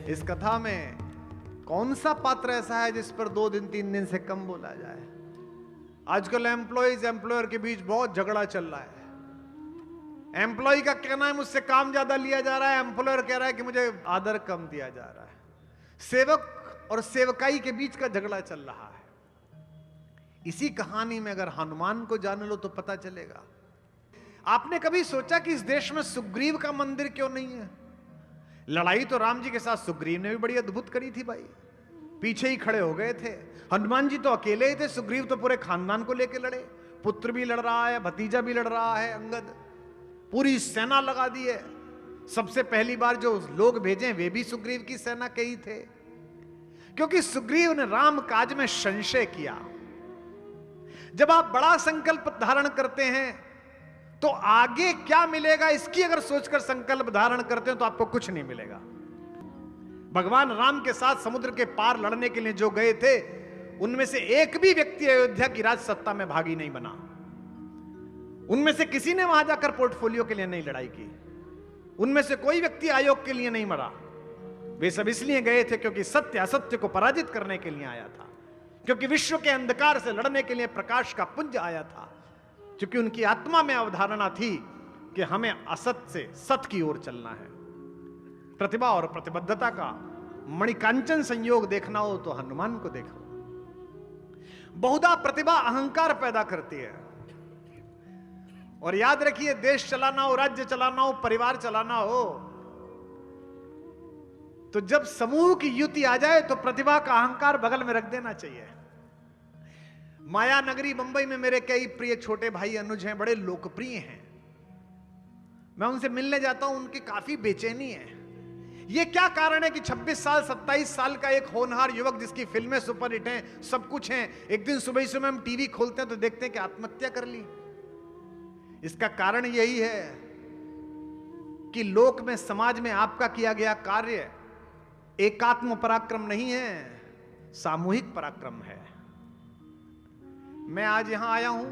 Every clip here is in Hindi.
इस कथा में कौन सा पात्र ऐसा है जिस पर 2 दिन 3 दिन से कम बोला जाए? आजकल एम्प्लॉइज एम्प्लॉयर के बीच बहुत झगड़ा चल रहा है। एम्प्लॉय का कहना है मुझसे काम ज्यादा लिया जा रहा है, एम्प्लॉयर कह रहा है कि मुझे आदर कम दिया जा रहा है। सेवक और सेवकाई के बीच का झगड़ा चल रहा है। इसी कहानी में अगर हनुमान को जान लो तो पता चलेगा। आपने कभी सोचा कि इस देश में सुग्रीव का मंदिर क्यों नहीं है? लड़ाई तो राम जी के साथ सुग्रीव ने भी बड़ी अद्भुत करी थी भाई, पीछे ही खड़े हो गए थे। हनुमान जी तो अकेले ही थे, सुग्रीव तो पूरे खानदान को लेकर लड़े। पुत्र भी लड़ रहा है, भतीजा भी लड़ रहा है, अंगद, पूरी सेना लगा दी है। सबसे पहली बार जो लोग भेजे वे भी सुग्रीव की सेना के ही थे, क्योंकि सुग्रीव ने राम काज में संशय किया। जब आप बड़ा संकल्प धारण करते हैं तो आगे क्या मिलेगा इसकी अगर सोचकर संकल्प धारण करते हैं तो आपको कुछ नहीं मिलेगा। भगवान राम के साथ समुद्र के पार लड़ने के लिए जो गए थे उनमें से एक भी व्यक्ति अयोध्या की राज सत्ता में भागी नहीं बना। उनमें से किसी ने वहां जाकर पोर्टफोलियो के लिए नहीं लड़ाई की। उनमें से कोई व्यक्ति आयोग के लिए नहीं मरा। वे सब इसलिए गए थे क्योंकि सत्य असत्य को पराजित करने के लिए आया था, क्योंकि विश्व के अंधकार से लड़ने के लिए प्रकाश का पुंज आया था, क्योंकि उनकी आत्मा में अवधारणा थी कि हमें असत्य से सत्य की ओर चलना है। प्रतिभा और प्रतिबद्धता का मणिकांचन संयोग देखना हो तो हनुमान को देखो। बहुधा प्रतिभा अहंकार पैदा करती है। और याद रखिए, देश चलाना हो, राज्य चलाना हो, परिवार चलाना हो, तो जब समूह की युति आ जाए तो प्रतिभा का अहंकार बगल में रख देना चाहिए। माया नगरी मुंबई में मेरे कई प्रिय छोटे भाई अनुज हैं, बड़े लोकप्रिय हैं। मैं उनसे मिलने जाता हूं, उनकी काफी बेचैनी है। ये क्या कारण है कि 26 साल 27 साल का एक होनहार युवक जिसकी फिल्में सुपरहिट हैं, सब कुछ हैं, एक दिन सुबह सुबह हम टीवी खोलते हैं तो देखते हैं कि आत्महत्या कर ली। इसका कारण यही है कि लोक में, समाज में आपका किया गया कार्य एकात्म पराक्रम नहीं है, सामूहिक पराक्रम है। मैं आज यहां आया हूं,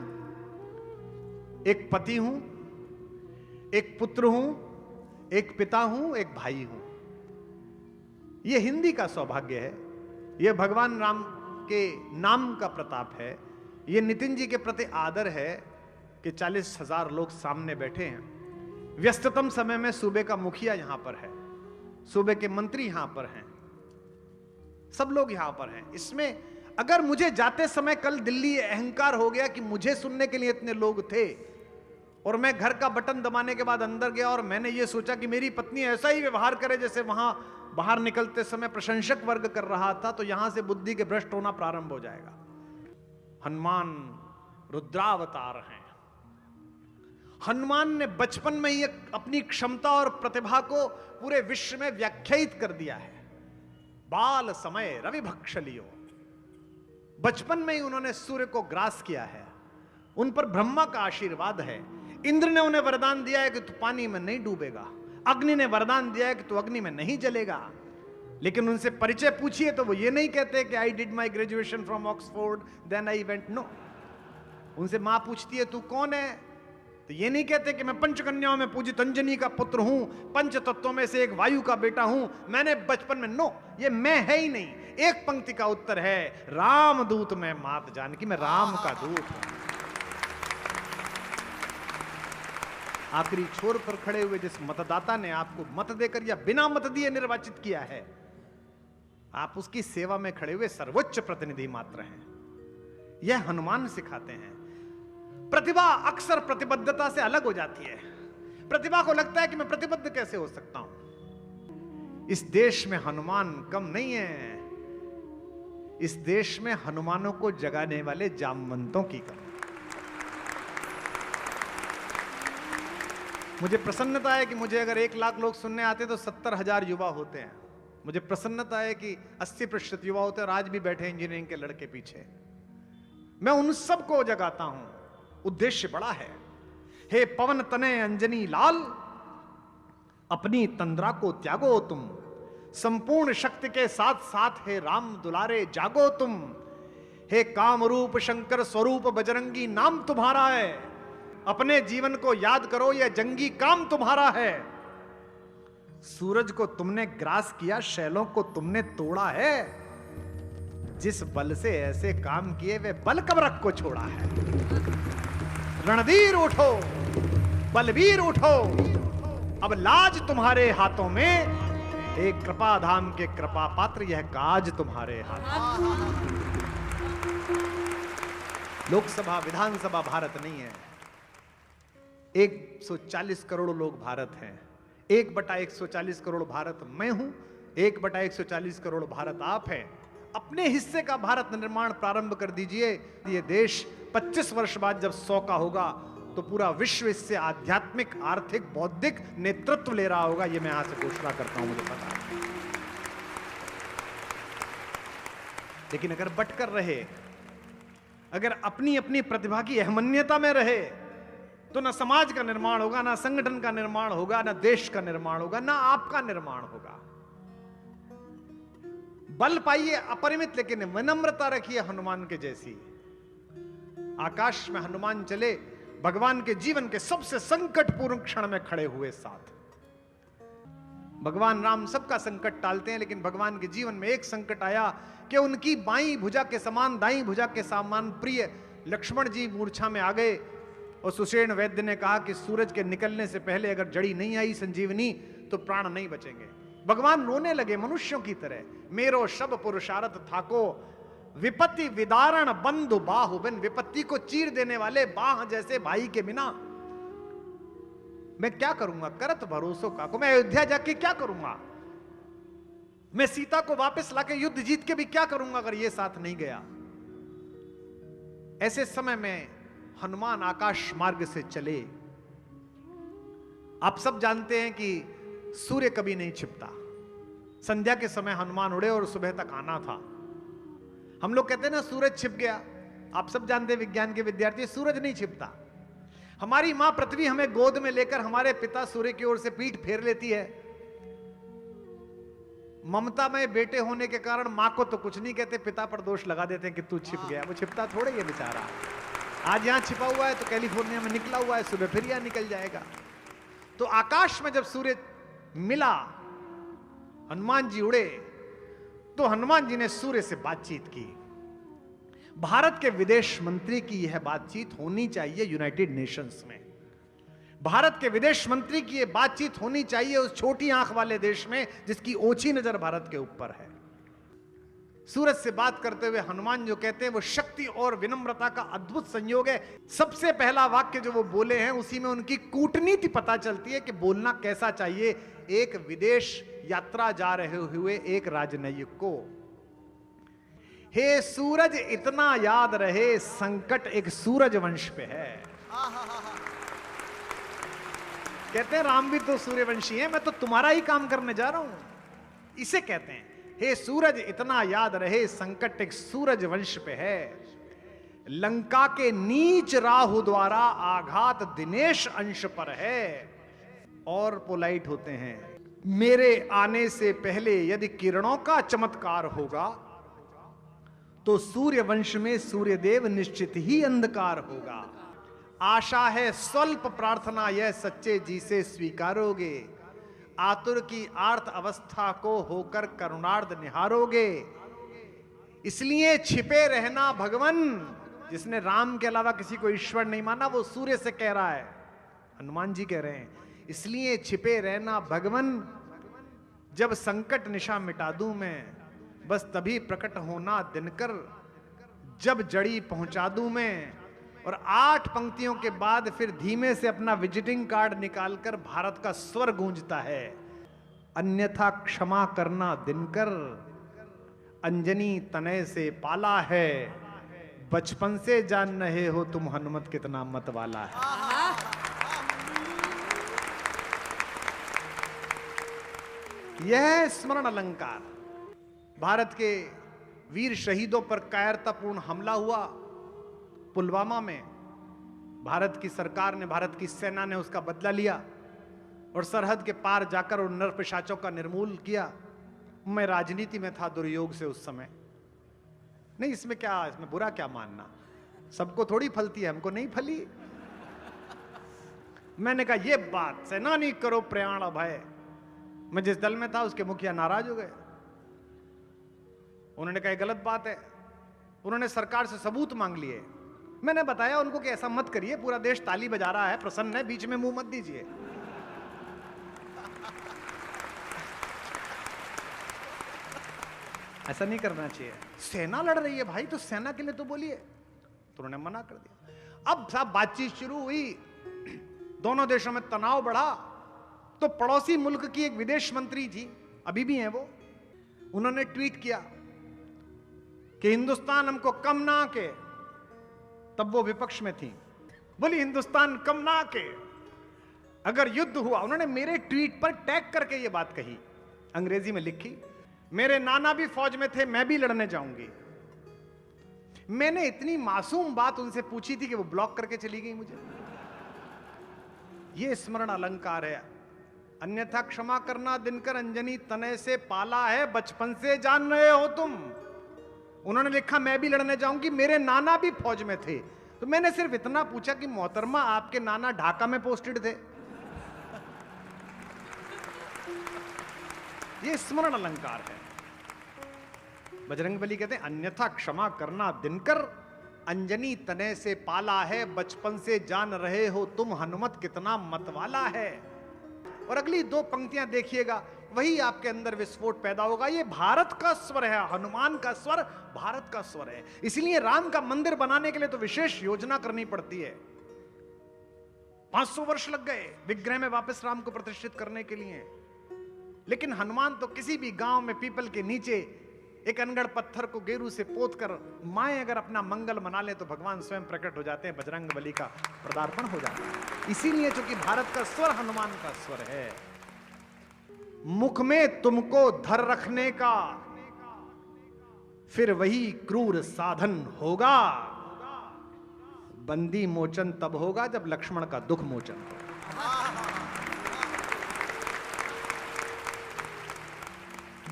एक पति हूं, एक पुत्र हूं, एक पिता हूं, एक भाई हूं। यह हिंदी का सौभाग्य है, यह भगवान राम के नाम का प्रताप है, यह नितिन जी के प्रति आदर है कि 40,000 लोग सामने बैठे हैं। व्यस्ततम समय में सूबे का मुखिया यहां पर है, सूबे के मंत्री यहां पर हैं, सब लोग यहां पर हैं। इसमें अगर मुझे जाते समय कल दिल्ली अहंकार हो गया कि मुझे सुनने के लिए इतने लोग थे और मैं घर का बटन दबाने के बाद अंदर गया और मैंने ये सोचा कि मेरी पत्नी ऐसा ही व्यवहार करे जैसे वहां बाहर निकलते समय प्रशंसक वर्ग कर रहा था, तो यहां से बुद्धि के भ्रष्ट होना प्रारंभ हो जाएगा। हनुमान रुद्रावतार हैं। हनुमान ने बचपन में ही अपनी क्षमता और प्रतिभा को पूरे विश्व में व्याख्यायित कर दिया है। बाल समय रवि भक्ष लियो, बचपन में ही उन्होंने सूर्य को ग्रास किया है। उन पर ब्रह्मा का आशीर्वाद है। इंद्र ने उन्हें वरदान दिया है कि तू पानी में नहीं डूबेगा। अग्नि ने वरदान दिया है कि तू अग्नि में नहीं जलेगा। लेकिन उनसे परिचय पूछिए तो वो ये नहीं कहते कि I did my graduation from Oxford then I went, no. उनसे मां पूछती है तू कौन है, तो ये नहीं कहते कि मैं पंचकन्याओं में पूजित अंजनी का पुत्र हूं, पंच तत्वों में से एक वायु का बेटा हूं, मैंने बचपन में, नो, ये मैं है ही नहीं। एक पंक्ति का उत्तर है, राम दूत मैं मात जानकी, मैं राम का दूत हूं। आखिरी छोर पर खड़े हुए जिस मतदाता ने आपको मत देकर या बिना मत दिए निर्वाचित किया है, आप उसकी सेवा में खड़े हुए सर्वोच्च प्रतिनिधि मात्र हैं। यह हनुमान सिखाते हैं। प्रतिभा अक्सर प्रतिबद्धता से अलग हो जाती है। प्रतिभा को लगता है कि मैं प्रतिबद्ध कैसे हो सकता हूं। इस देश में हनुमान कम नहीं है। इस देश में हनुमानों को जगाने वाले जामवंतों की कमी। मुझे प्रसन्नता है कि मुझे अगर 1 लाख लोग सुनने आते तो 70,000 युवा होते हैं। मुझे प्रसन्नता है कि 80% युवा होते हैं और आज भी बैठे इंजीनियरिंग के लड़के पीछे। मैं उन सबको जगाता हूं। उद्देश्य बड़ा है। हे पवन तनय अंजनी लाल, अपनी तंद्रा को त्यागो तुम, संपूर्ण शक्ति के साथ साथ हे राम दुलारे जागो तुम। हे कामरूप शंकर स्वरूप बजरंगी नाम तुम्हारा है, अपने जीवन को याद करो, यह जंगी काम तुम्हारा है। सूरज को तुमने ग्रास किया, शैलों को तुमने तोड़ा है। जिस बल से ऐसे काम किए वे बल कब को छोड़ा है। रणधीर उठो, बलवीर उठो, अब लाज तुम्हारे हाथों में, एक कृपा धाम के कृपा पात्र यह काज तुम्हारे हाथ। लोकसभा विधानसभा भारत नहीं है, 140 करोड़ लोग भारत हैं। 1/140 करोड़ भारत मैं हूं, 1/140 करोड़ भारत आप हैं। अपने हिस्से का भारत निर्माण प्रारंभ कर दीजिए। ये देश 25 वर्ष बाद जब 100 का होगा तो पूरा विश्व इससे आध्यात्मिक, आर्थिक, बौद्धिक नेतृत्व ले रहा होगा। ये मैं यहां से घोषणा करता हूं, मुझे पता है। लेकिन अगर बटकर रहे, अगर अपनी अपनी प्रतिभा की अहमन्यता में रहे, तो ना समाज का निर्माण होगा, ना संगठन का निर्माण होगा, ना देश का निर्माण होगा, ना आपका निर्माण होगा। बल पाइए अपरिमित, लेकिन विनम्रता रखिए हनुमान के जैसी। आकाश में हनुमान चले, भगवान के जीवन के सबसे संकटपूर्ण क्षण में खड़े हुए साथ। भगवान राम सबका संकट टालते हैं, लेकिन भगवान के जीवन में एक संकट आया कि उनकी बाईं भुजा के समान, दाईं भुजा के समान प्रिय लक्ष्मण जी मूर्छा में आ गए। और सुषेण वैद्य ने कहा कि सूरज के निकलने से पहले अगर जड़ी नहीं आई संजीवनी तो प्राण नहीं बचेंगे। भगवान रोने लगे मनुष्यों की तरह। मेरो शब पुरुषारथ थाको, विपत्ति विदारण बंधु बाहु बिन। विपत्ति को चीर देने वाले बाह जैसे भाई के बिना मैं क्या करूंगा। करत भरोसों का को, मैं अयोध्या जाके क्या करूंगा। मैं सीता को वापस लाके युद्ध जीत के भी क्या करूंगा अगर ये साथ नहीं गया। ऐसे समय में हनुमान आकाश मार्ग से चले। आप सब जानते हैं कि सूर्य कभी नहीं छिपता। संध्या के समय हनुमान उड़े और सुबह तक आना था। हम लोग कहते हैं ना सूरज छिप गया। आप सब जानते हैं विज्ञान के विद्यार्थी, सूरज नहीं छिपता। हमारी मां पृथ्वी हमें गोद में लेकर हमारे पिता सूर्य की ओर से पीठ फेर लेती है। ममता में बेटे होने के कारण मां को तो कुछ नहीं कहते, पिता पर दोष लगा देते हैं कि तू छिप गया। वो छिपता थोड़े ये बेचारा। आज यहां छिपा हुआ है तो कैलिफोर्निया में निकला हुआ है, सुबह फिर यहां निकल जाएगा। तो आकाश में जब सूर्य मिला, हनुमान जी उड़े, तो हनुमान जी ने सूर्य से बातचीत की। भारत के विदेश मंत्री की यह बातचीत होनी चाहिए यूनाइटेड नेशंस में। भारत के विदेश मंत्री की यह बातचीत होनी चाहिए उस छोटी आंख वाले देश में जिसकी ओछी नजर भारत के ऊपर है। सूरज से बात करते हुए हनुमान जो कहते हैं वो शक्ति और विनम्रता का अद्भुत संयोग है। सबसे पहला वाक्य जो वो बोले हैं उसी में उनकी कूटनीति पता चलती है कि बोलना कैसा चाहिए एक विदेश यात्रा जा रहे हुए एक राजनयिक को। हे सूरज इतना याद रहे, संकट एक सूरज वंश पे है। कहते हैं राम भी तो सूर्यवंशी है, मैं तो तुम्हारा ही काम करने जा रहा हूं। इसे कहते हैं हे सूरज इतना याद रहे, संकट एक सूरज वंश पे है। लंका के नीच राहु द्वारा आघात दिनेश अंश पर है। और पोलाइट होते हैं, मेरे आने से पहले यदि किरणों का चमत्कार होगा तो सूर्य वंश में सूर्यदेव निश्चित ही अंधकार होगा। आशा है स्वल्प प्रार्थना यह सच्चे जी से स्वीकारोगे। आतुर की आर्त अवस्था को होकर करुणार्ध निहारोगे। इसलिए छिपे रहना भगवन। जिसने राम के अलावा किसी को ईश्वर नहीं माना वो सूर्य से कह रहा है, हनुमान जी कह रहे हैं। इसलिए छिपे रहना भगवन, जब संकट निशा मिटा दूं मैं, बस तभी प्रकट होना दिनकर, जब जड़ी पहुंचा दूं मैं। और 8 पंक्तियों के बाद फिर धीमे से अपना विजिटिंग कार्ड निकालकर भारत का स्वर गूंजता है, अन्यथा क्षमा करना दिनकर, अंजनी तनय से पाला है, बचपन से जान रहे हो तुम हनुमत कितना मत वाला है। यह स्मरण अलंकार। भारत के वीर शहीदों पर कायरतापूर्ण हमला हुआ पुलवामा में। भारत की सरकार ने, भारत की सेना ने उसका बदला लिया और सरहद के पार जाकर उन नर पिशाचों का निर्मूल किया। मैं राजनीति में था दुर्योग से उस समय। नहीं, इसमें क्या, इसमें बुरा क्या मानना, सबको थोड़ी फलती है, हमको नहीं फली। मैंने कहा ये बात, सेनानी करो प्रयाण अभय, मैं जिस दल में था उसके मुखिया नाराज हो गए। उन्होंने कहा गलत बात है। उन्होंने सरकार से सबूत मांग लिए। मैंने बताया उनको कि ऐसा मत करिए, पूरा देश ताली बजा रहा है, प्रसन्न है, बीच में मुंह मत दीजिए। ऐसा नहीं करना चाहिए। सेना लड़ रही है भाई, तो सेना के लिए तो बोलिए। तो उन्होंने मना कर दिया। अब साहब बातचीत शुरू हुई, दोनों देशों में तनाव बढ़ा। तो पड़ोसी मुल्क की एक विदेश मंत्री थी, अभी भी हैं वो, उन्होंने ट्वीट किया कि हिंदुस्तान हमको कम ना के। तब वो विपक्ष में थी, बोली हिंदुस्तान कम ना के, अगर युद्ध हुआ। उन्होंने मेरे ट्वीट पर टैग करके ये बात कही, अंग्रेजी में लिखी, मेरे नाना भी फौज में थे, मैं भी लड़ने जाऊंगी। मैंने इतनी मासूम बात उनसे पूछी थी कि वो ब्लॉक करके चली गई मुझे। ये स्मरण अलंकार है। अन्यथा क्षमा करना दिनकर अंजनी तने से पाला है, बचपन से जान रहे हो तुम। उन्होंने लिखा मैं भी लड़ने जाऊंगी, मेरे नाना भी फौज में थे। तो मैंने सिर्फ इतना पूछा कि मोहतरमा आपके नाना ढाका में पोस्टेड थे? ये स्मरण अलंकार है। बजरंगबली कहते हैं अन्यथा क्षमा करना दिनकर अंजनी तने से पाला है, बचपन से जान रहे हो तुम हनुमत कितना मतवाला है। और अगली दो पंक्तियां देखिएगा, वही आपके अंदर विस्फोट पैदा होगा। ये भारत का स्वर है, हनुमान का स्वर भारत का स्वर है। इसलिए राम का मंदिर बनाने के लिए तो विशेष योजना करनी पड़ती है। 500 वर्ष लग गए विग्रह में वापस राम को प्रतिष्ठित करने के लिए। लेकिन हनुमान तो किसी भी गांव में पीपल के नीचे एक अनगढ़ पत्थर को गेरू से पोत कर माएं अगर अपना मंगल मना ले तो भगवान स्वयं प्रकट हो जाते हैं, बजरंगबली का पदार्पण हो जाता है। इसीलिए चूंकि भारत का स्वर हनुमान का स्वर है। मुख में तुमको धर रखने का फिर वही क्रूर साधन होगा। बंदी मोचन तब होगा जब लक्ष्मण का दुख मोचन होगा।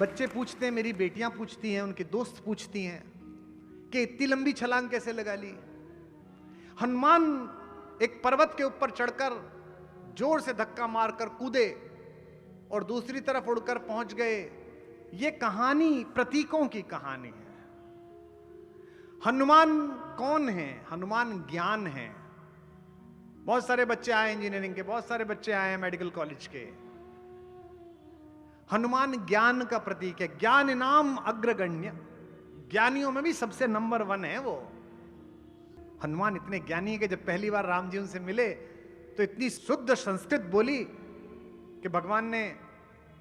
बच्चे पूछते हैं, मेरी बेटियां पूछती हैं, उनके दोस्त पूछती हैं कि इतनी लंबी छलांग कैसे लगा ली। हनुमान एक पर्वत के ऊपर चढ़कर जोर से धक्का मारकर कूदे और दूसरी तरफ उड़कर पहुंच गए। ये कहानी प्रतीकों की कहानी है। हनुमान कौन है? हनुमान ज्ञान है। बहुत सारे बच्चे आए इंजीनियरिंग के, बहुत सारे बच्चे आए मेडिकल कॉलेज के। हनुमान ज्ञान का प्रतीक है। ज्ञान इनाम अग्रगण्य, ज्ञानियों में भी सबसे नंबर 1 है वो। हनुमान इतने ज्ञानी है कि जब पहली बार राम जी उनसे मिले तो इतनी शुद्ध संस्कृत बोली कि भगवान ने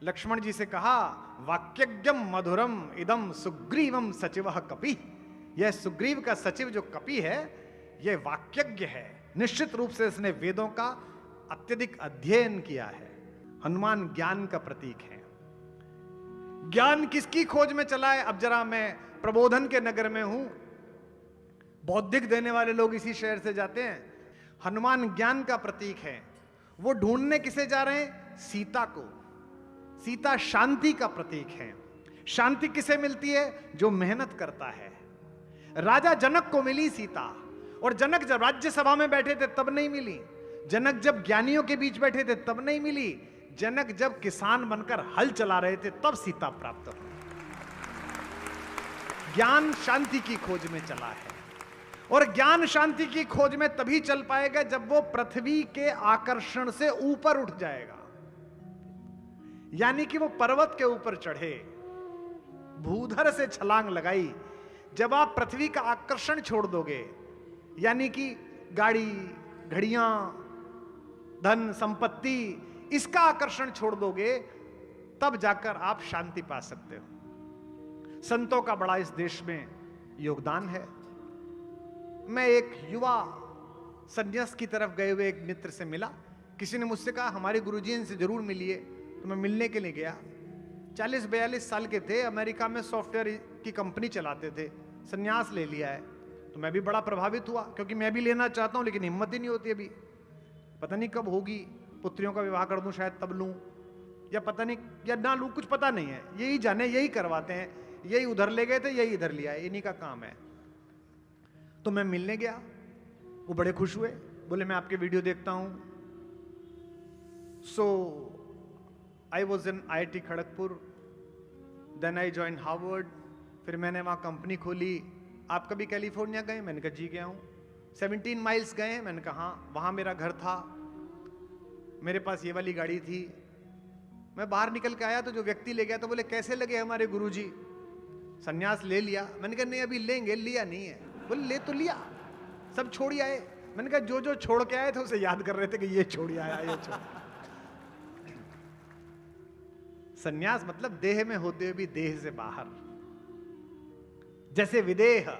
लक्ष्मण जी से कहा, वाक्यज्ञम मधुरम इदम सुग्रीवम सचिवः कपि। यह सुग्रीव का सचिव जो कपि है, यह वाक्यज्ञ है। निश्चित रूप से इसने वेदों का अत्यधिक अध्ययन किया है। हनुमान ज्ञान का प्रतीक है। ज्ञान किसकी खोज में चला है? अब जरा मैं प्रबोधन के नगर में हूं, बौद्धिक देने वाले लोग इसी शहर से जाते हैं। हनुमान ज्ञान का प्रतीक है। वो ढूंढने किसे जा रहे हैं? सीता को। सीता शांति का प्रतीक है। शांति किसे मिलती है? जो मेहनत करता है। राजा जनक को मिली सीता, और जनक जब राज्यसभा में बैठे थे तब नहीं मिली। जनक जब ज्ञानियों के बीच बैठे थे तब नहीं मिली। जनक जब किसान बनकर हल चला रहे थे तब सीता प्राप्त हुई। ज्ञान शांति की खोज में चला है, और ज्ञान शांति की खोज में तभी चल पाएगा जब वो पृथ्वी के आकर्षण से ऊपर उठ जाएगा। यानी कि वो पर्वत के ऊपर चढ़े, भूधर से छलांग लगाई। जब आप पृथ्वी का आकर्षण छोड़ दोगे, यानी कि गाड़ी, घड़ियां, धन संपत्ति, इसका आकर्षण छोड़ दोगे, तब जाकर आप शांति पा सकते हो। संतों का बड़ा इस देश में योगदान है। मैं एक युवा संन्यास की तरफ गए हुए एक मित्र से मिला। किसी ने मुझसे कहा हमारे गुरुजी इनसे जरूर मिलिए, तो मैं मिलने के लिए गया। 40-42 साल के थे, अमेरिका में सॉफ्टवेयर की कंपनी चलाते थे, संन्यास ले लिया है। तो मैं भी बड़ा प्रभावित हुआ, क्योंकि मैं भी लेना चाहता हूं, लेकिन हिम्मत ही नहीं होती अभी। पता नहीं कब होगी, पुत्रियों का विवाह कर दूं शायद तब लूं, या पता नहीं, या ना लूं, कुछ पता नहीं है। यही जाने, यही करवाते हैं, यही उधर ले गए थे, यही इधर लिया है, इन्हीं का काम है। तो मैं मिलने गया, वो बड़े खुश हुए, बोले मैं आपके वीडियो देखता हूं। So I was in IIT Kharagpur, then I join Harvard, फिर मैंने वहाँ कंपनी खोली। आप कभी कैलिफोर्निया गए? मैंने कहा जी गया हूँ। 17 माइल्स गए? मैंने कहा हाँ, वहाँ मेरा घर था, मेरे पास ये वाली गाड़ी थी। मैं बाहर निकल के आया तो जो व्यक्ति ले गया तो बोले कैसे लगे हमारे गुरुजी, सन्यास ले लिया? मैंने कहा नहीं अभी लेंगे, लिया नहीं है। बोले ले तो लिया, सब छोड़ आए। मैंने कहा जो जो छोड़ के आए थे उसे याद कर रहे थे कि ये छोड़ आया, ये छोड़। सन्यास मतलब देह में होते हुए भी देह से बाहर। जैसे विदेह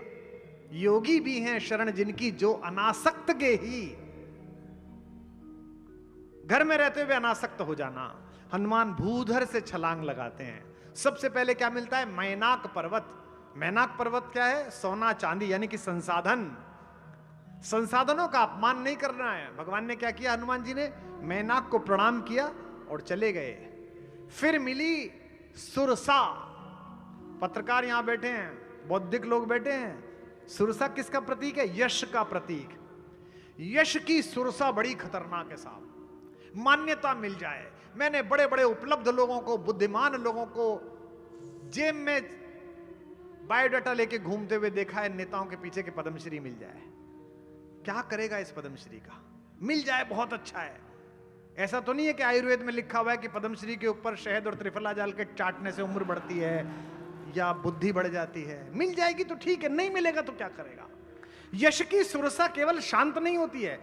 योगी भी हैं शरण जिनकी, जो अनासक्त के ही। घर में रहते हुए अनासक्त हो जाना। हनुमान भूधर से छलांग लगाते हैं। सबसे पहले क्या मिलता है? मैनाक पर्वत। मैनाक पर्वत क्या है? सोना चांदी, यानी कि संसाधन। संसाधनों का अपमान नहीं करना है। भगवान ने क्या किया? हनुमान जी ने मैनाक को प्रणाम किया और चले गए। फिर मिली सुरसा। पत्रकार यहां बैठे हैं, बौद्धिक लोग बैठे हैं। सुरसा किसका प्रतीक है? यश का प्रतीक। यश की सुरसा बड़ी खतरनाक है साहब। मान्यता मिल जाए। मैंने बड़े बड़े उपलब्ध लोगों को, बुद्धिमान लोगों को जेब में बायोडाटा लेके घूमते हुए देखा है। नेताओं के पीछे के पद्मश्री मिल जाए, क्या करेगा इस पद्मश्री का? मिल जाए बहुत अच्छा है। ऐसा तो नहीं है कि आयुर्वेद में लिखा हुआ है कि पद्मश्री के ऊपर शहद और त्रिफला डाल के चाटने से उम्र बढ़ती है या बुद्धि बढ़ जाती है। मिल जाएगी तो ठीक है, नहीं मिलेगा तो क्या करेगा? यश की सुरसा केवल शांत नहीं होती है।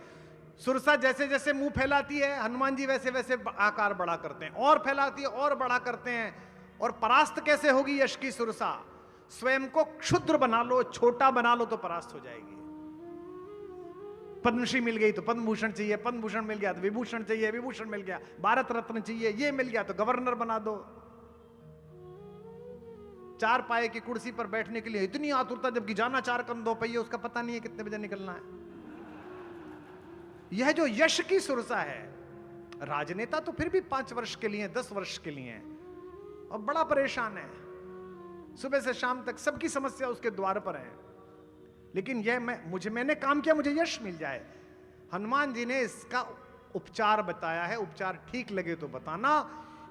सुरसा जैसे जैसे मुंह फैलाती है, हनुमान जी वैसे वैसे आकार बड़ा करते हैं, और फैलाती है और बड़ा करते हैं। और परास्त कैसे होगी यश की सुरसा? स्वयं को क्षुद्र बना लो, छोटा बना लो तो परास्त हो जाएगी। पद्मश्री मिल गई तो पद्म भूषण चाहिए, पद्म भूषण मिल गया तो विभूषण चाहिए, विभूषण मिल गया भारत रत्न चाहिए, ये मिल गया तो गवर्नर बना दो। चार पाए की कुर्सी पर बैठने के लिए इतनी आतुरता, जबकि जाना 4 कदम 2 पहिए, उसका पता नहीं है कितने बजे निकलना है। यह जो यश की सुरसा है, राजनेता तो फिर भी 5 वर्ष के लिए, 10 वर्ष के लिए, और बड़ा परेशान है, सुबह से शाम तक सबकी समस्या उसके द्वार पर है। लेकिन यह मैंने काम किया, मुझे यश मिल जाए। हनुमान जी ने इसका उपचार बताया है। उपचार ठीक लगे तो बताना।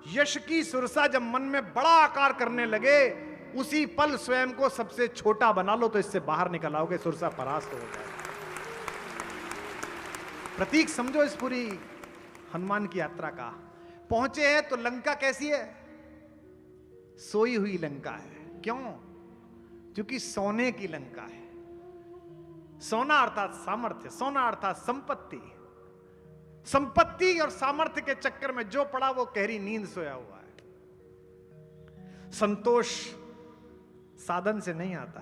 यश की सुरसा जब मन में बड़ा आकार करने लगे, उसी पल स्वयं को सबसे छोटा बना लो तो इससे बाहर निकल आओगे, सुरसा परास्त हो जाए। प्रतीक समझो इस पूरी हनुमान की यात्रा का। पहुंचे हैं तो लंका कैसी है? सोई हुई लंका है। क्यों? क्योंकि सोने की लंका है। सोना अर्थात सामर्थ्य, सोना अर्थात संपत्ति। संपत्ति और सामर्थ्य के चक्कर में जो पड़ा वो गहरी नींद सोया हुआ है। संतोष साधन से नहीं आता।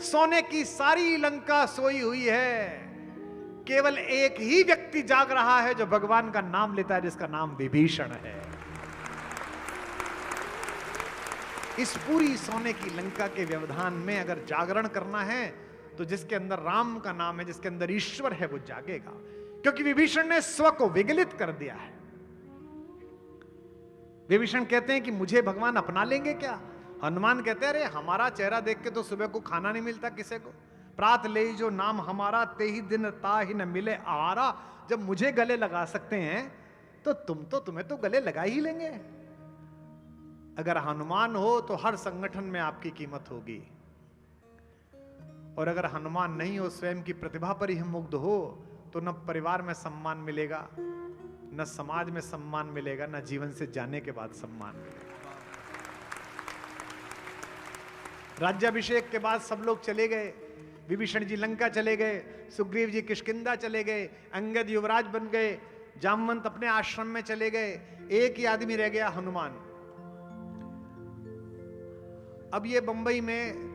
सोने की सारी लंका सोई हुई है, केवल एक ही व्यक्ति जाग रहा है जो भगवान का नाम लेता है, जिसका नाम विभीषण है। इस पूरी सोने की लंका के व्यवधान में अगर जागरण करना है तो जिसके अंदर राम का नाम है, जिसके अंदर ईश्वर है, वो जागेगा। क्योंकि विभीषण ने स्व को विगलित कर दिया है। विभीषण कहते हैं कि मुझे भगवान अपना लेंगे क्या? हनुमान कहते हैं अरे हमारा चेहरा देख के तो सुबह को खाना नहीं मिलता किसी को। प्रात ले जो नाम हमारा, ते ही दिन ताहि न मिले आहारा। जब मुझे गले लगा सकते हैं तो तुम्हें तो गले लगा ही लेंगे। अगर हनुमान हो तो हर संगठन में आपकी कीमत होगी, और अगर हनुमान नहीं हो, स्वयं की प्रतिभा पर ही मुग्ध हो, तो न परिवार में सम्मान मिलेगा, न समाज में सम्मान मिलेगा, न जीवन से जाने के बाद सम्मान मिलेगा। राज्याभिषेक के बाद सब लोग चले गए। विभीषण जी लंका चले गए, सुग्रीव जी किष्किंधा चले गए, अंगद युवराज बन गए, जामवंत अपने आश्रम में चले गए। एक ही आदमी रह गया, हनुमान। अब ये बंबई में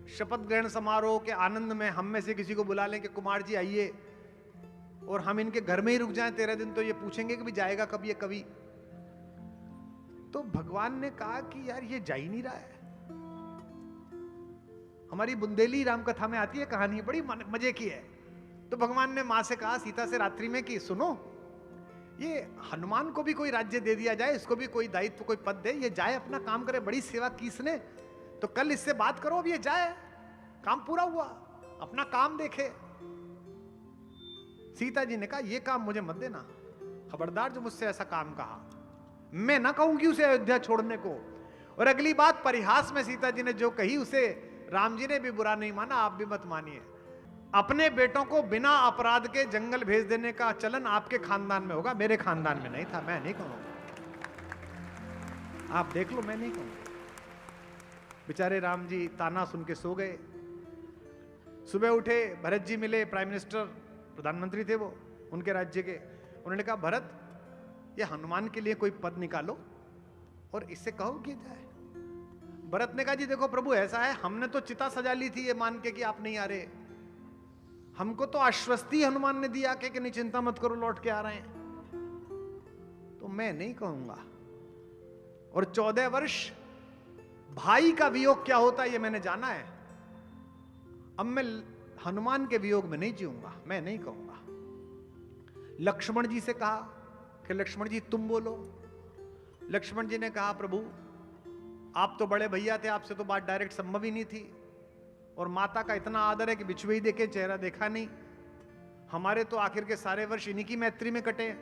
शपथ ग्रहण समारोह के आनंद में हम में से किसी को बुला लें कि कुमार जी आइए, और हम इनके घर में ही रुक जाएं 13 दिन, तो ये पूछेंगे कि भी जाएगा कब ये कवि? तो भगवान ने कहा कि यार ये जा ही नहीं रहा है। हमारी बुंदेली राम कथा में आती है कहानी, बड़ी मजे की है। तो भगवान ने मां से कहा, सीता से रात्रि में, कि सुनो, ये हनुमान को भी कोई राज्य दे दिया जाए, इसको भी कोई दायित्व, कोई पद दे, ये जाए अपना काम करे, बड़ी सेवा की इसने, तो कल इससे बात करो, अब ये जाए, काम पूरा हुआ, अपना काम देखे। सीता जी ने कहा ये काम मुझे मत देना, खबरदार जो मुझसे ऐसा काम कहा। मैं ना कहूंगी उसे अयोध्या छोड़ने को। और अगली बात, परिहास में सीता जी ने जो कही उसे राम जी ने भी बुरा नहीं माना, आप भी मत मानिए। अपने बेटों को बिना अपराध के जंगल भेज देने का चलन आपके खानदान में होगा, मेरे खानदान में नहीं था। मैं नहीं कहूंगा, आप देख लो, मैं नहीं कहूंगा। बेचारे राम जी ताना सुन के सो गए। सुबह उठे, भरत जी मिले, प्राइम मिनिस्टर, प्रधानमंत्री थे वो उनके राज्य के। उन्होंने कहा, भरत, ये हनुमान के लिए कोई पद निकालो और इससे कहो कि जाए। भरत ने कहा, जी देखो प्रभु, ऐसा है, हमने तो चिता सजा ली थी ये मान के कि आप नहीं आ रहे। हमको तो आश्वस्ति हनुमान ने दिया कि नहीं चिंता मत करो, लौट के आ रहे हैं। तो मैं नहीं कहूंगा। और 14 वर्ष भाई का वियोग क्या होता है ये मैंने जाना है। अब मैं हनुमान के वियोग में नहीं जीऊंगा, मैं नहीं कहूंगा। लक्ष्मण जी से कहा कि लक्ष्मण जी तुम बोलो। लक्ष्मण जी ने कहा, प्रभु आप तो बड़े भैया थे, आपसे तो बात डायरेक्ट संभव ही नहीं थी। और माता का इतना आदर है कि बिछुए ही देखे, चेहरा देखा नहीं। हमारे तो आखिर के सारे वर्ष इन्हीं की मैत्री में कटे।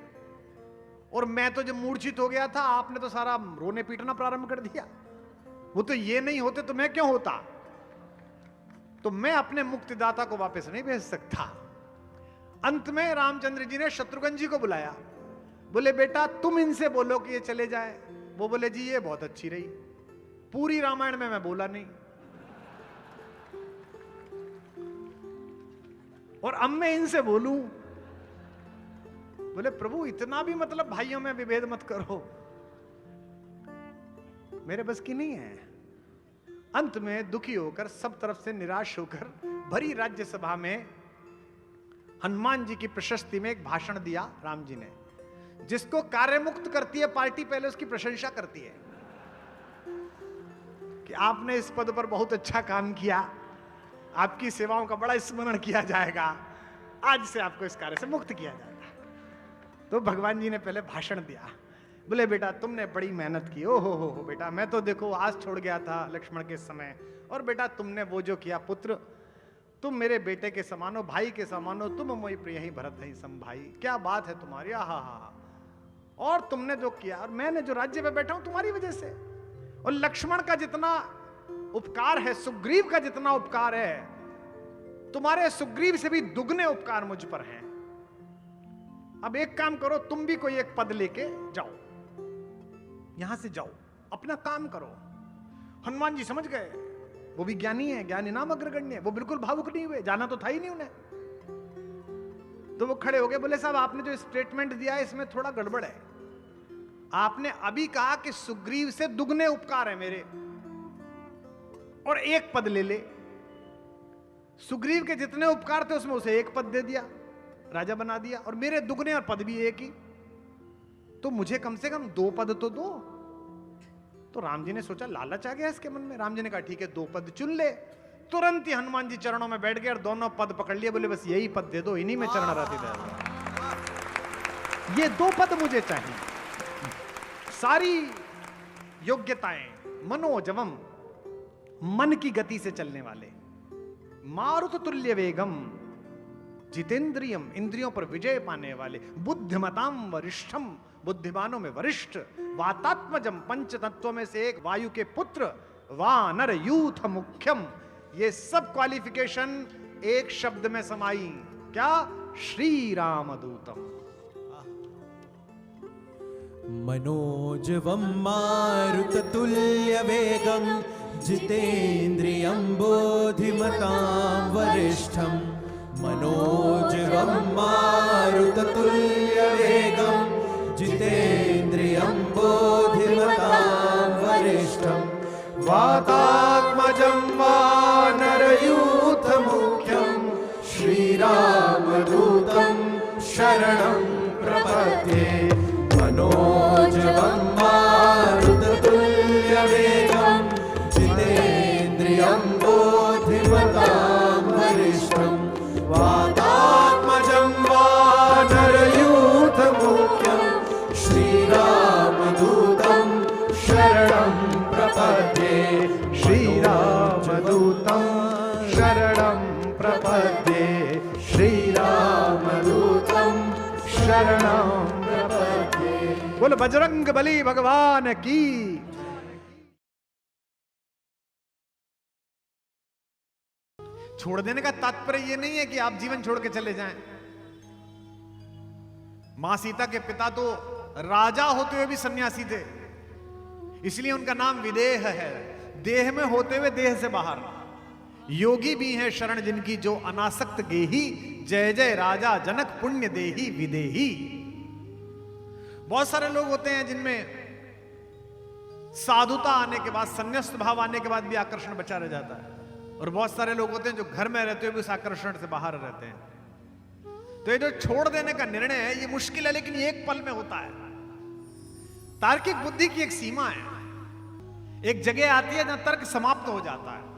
और मैं तो जब मूर्छित हो गया था, आपने तो सारा रोने पीटना प्रारंभ कर दिया। वो तो ये नहीं होते तो मैं क्यों होता। तो मैं अपने मुक्तिदाता को वापस नहीं भेज सकता। अंत में रामचंद्र जी ने शत्रुघ्न जी को बुलाया। बोले, बेटा तुम इनसे बोलो कि ये चले जाए। वो बोले, जी ये बहुत अच्छी रही, पूरी रामायण में मैं बोला नहीं। और अब मैं इनसे बोलूं। बोले, प्रभु इतना भी मतलब भाइयों में विभेद मत करो, मेरे बस की नहीं है। अंत में दुखी होकर, सब तरफ से निराश होकर, भरी राज्यसभा में हनुमान जी की प्रशस्ति में एक भाषण दिया राम जी ने। जिसको कार्यमुक्त करती है पार्टी, पहले उसकी प्रशंसा करती है कि आपने इस पद पर बहुत अच्छा काम किया, आपकी सेवाओं का बड़ा स्मरण किया जाएगा, आज से आपको इस कार्य से मुक्त किया जाएगा। तो भगवान जी ने पहले भाषण दिया। बोले, बेटा तुमने बड़ी मेहनत की। ओ हो बेटा, मैं तो देखो आज छोड़ गया था लक्ष्मण के समय, और बेटा तुमने वो जो किया, पुत्र तुम मेरे बेटे के समान हो, भाई के समान हो, तुम मोई प्रिय ही भरत है सम भाई। क्या बात है तुम्हारी, हा। और तुमने जो किया, और मैंने जो राज्य पे बैठा हूं तुम्हारी वजह से। और लक्ष्मण का जितना उपकार है, सुग्रीव का जितना उपकार है, तुम्हारे सुग्रीव से भी दुगने उपकार मुझ पर हैं। अब एक काम करो, तुम भी कोई एक पद लेके जाओ, यहां से जाओ, अपना काम करो। हनुमान जी समझ गए, वो भी ज्ञानी है, ज्ञानी नाम अग्रगण्य है, वो बिल्कुल भावुक नहीं हुए, जाना तो था ही नहीं उन्हें। तो वो खड़े हो गए, बोले, साहब आपने जो स्टेटमेंट दिया है इसमें थोड़ा गड़बड़ है। आपने अभी कहा कि सुग्रीव से दुगने उपकार है मेरे, और एक पद ले ले। सुग्रीव के जितने उपकार थे उसमें उसे एक पद दे दिया, राजा बना दिया, और मेरे दुगने और पद भी एक ही। तो मुझे कम से कम 2 पद तो दो। तो राम जी ने सोचा, लालच आ गया इसके मन में। राम जी ने कहा, ठीक है 2 पद चुन ले। तुरंत ही हनुमान जी चरणों में बैठ गए और दोनों पद पकड़ लिए। बोले, बस यही पद दे दो, इन्हीं में चरण रहती है, ये 2 पद मुझे चाहिए। सारी योग्यताएं, मनोजवम, मन की गति से चलने वाले, मारुत तुल्य वेगम, जितेंद्रियम, इंद्रियों पर विजय पाने वाले, बुद्धिमताम वरिष्ठम, बुद्धिमानों में वरिष्ठ, वातात्मजम, पंच तत्वों में से एक, वायु के पुत्र, वानर यूथ मुख्यम। ये सब क्वालिफिकेशन एक शब्द में समाई, क्या? श्री रामदूतम। मनोजवं मारुततुल्यवेगं, जितेन्द्रियं बोधिमतां वरिष्ठं। मनोजवं मारुततुल्यवेगं, जितेन्द्रियं बोधिमतां वरिष्ठं। वातात्मजं वानरयूथमुख्यं, श्रीरामदूतं शरणं प्रपद्ये। मनोजवं मारुततुल्यवेगं, जितेन्द्रियं बोधिमतां वरिष्ठं। वातात्मजं वानरयूथमुख्यं, श्रीरामदूतं शरणं प्रपद्ये। श्रीरामदूतं शरणं प्रपद्ये, श्रीरामदूतं शरणं प्रपद्ये। बोल बजरंग बली भगवान की। छोड़ देने का तात्पर्य यह नहीं है कि आप जीवन छोड़ के चले जाएं। मां सीता के पिता तो राजा होते हुए भी सन्यासी थे, इसलिए उनका नाम विदेह है। देह में होते हुए देह से बाहर। योगी भी है शरण जिनकी जो अनासक्त गेही, जय जय राजा जनक पुण्य देही विदेही। बहुत सारे लोग होते हैं जिनमें साधुता आने के बाद, संन्यास्त भाव आने के बाद भी आकर्षण बचा रह जाता है, और बहुत सारे लोग होते हैं जो घर में रहते हुए भी उस आकर्षण से बाहर रहते हैं। तो ये जो छोड़ देने का निर्णय है ये मुश्किल है, लेकिन ये एक पल में होता है। तार्किक बुद्धि की एक सीमा है, एक जगह आती है जहां तर्क समाप्त हो जाता है।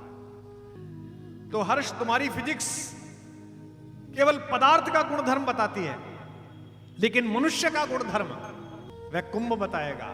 तो हर्ष, तुम्हारी फिजिक्स केवल पदार्थ का गुणधर्म बताती है, लेकिन मनुष्य का गुणधर्म वह कुंभ बताएगा।